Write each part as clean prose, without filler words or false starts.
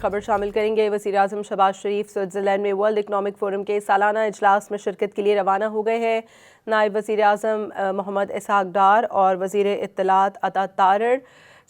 خبر شامل کریں گے۔ وزیراعظم شہباز شریف سوئٹزرلینڈ میں ورلڈ اکنامک فورم کے سالانہ اجلاس میں شرکت کے لیے روانہ ہو گئے ہیں۔ نائب وزیر اعظم محمد اسحاق ڈار اور وزیر اطلاعات عطا تارڑ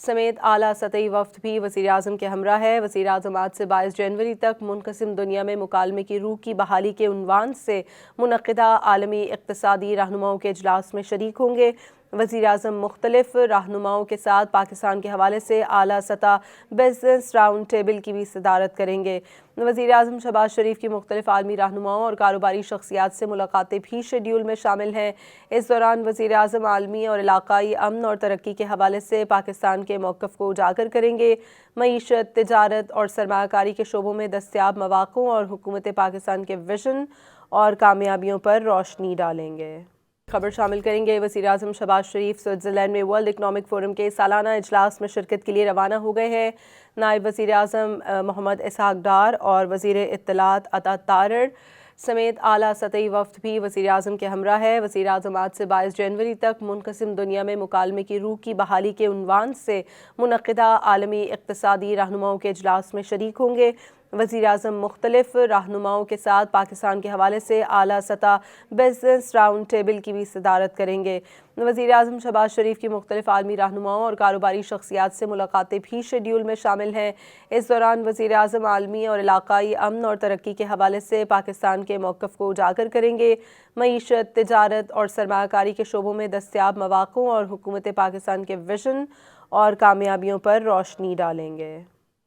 سمیت اعلیٰ سطحی وفد بھی وزیر اعظم کے ہمراہ ہے۔ وزیر اعظم آج سے 22 جنوری تک منقسم دنیا میں مکالمے کی روح کی بحالی کے عنوان سے منعقدہ عالمی اقتصادی رہنماؤں کے اجلاس میں شریک ہوں گے۔ وزیر اعظم مختلف رہنماؤں کے ساتھ پاکستان کے حوالے سے اعلیٰ سطح بزنس راؤنڈ ٹیبل کی بھی صدارت کریں گے۔ وزیر اعظم شہباز شریف کی مختلف عالمی رہنماؤں اور کاروباری شخصیات سے ملاقاتیں بھی شیڈول میں شامل ہیں۔ اس دوران وزیر اعظم عالمی اور علاقائی امن اور ترقی کے حوالے سے پاکستان کے موقف کو اجاگر کریں گے۔ معیشت، تجارت اور سرمایہ کاری کے شعبوں میں دستیاب مواقع اور حکومت پاکستان کے وژن اور کامیابیوں پر روشنی ڈالیں گے۔ خبر شامل کریں گے۔ وزیر اعظم شہباز شریف سوئٹزرلینڈ میں ورلڈ اکنامک فورم کے سالانہ اجلاس میں شرکت کے لیے روانہ ہو گئے ہیں۔ نائب وزیر اعظم محمد اسحاق ڈار اور وزیر اطلاعات عطا تارڑ سمیت اعلیٰ سطحی وفد بھی وزیر اعظم کے ہمراہ ہے۔ وزیر اعظم آج سے 22 جنوری تک منقسم دنیا میں مکالمے کی روح کی بحالی کے عنوان سے منعقدہ عالمی اقتصادی رہنماؤں کے اجلاس میں شریک ہوں گے۔ وزیر اعظم مختلف رہنماؤں کے ساتھ پاکستان کے حوالے سے اعلیٰ سطح بزنس راؤنڈ ٹیبل کی بھی صدارت کریں گے۔ وزیر اعظم شہباز شریف کی مختلف عالمی رہنماؤں اور کاروباری شخصیات سے ملاقاتیں بھی شیڈول میں شامل ہیں۔ اس دوران وزیر اعظم عالمی اور علاقائی امن اور ترقی کے حوالے سے پاکستان کے موقف کو اجاگر کریں گے۔ معیشت، تجارت اور سرمایہ کاری کے شعبوں میں دستیاب مواقع اور حکومت پاکستان کے وژن اور کامیابیوں پر روشنی ڈالیں گے۔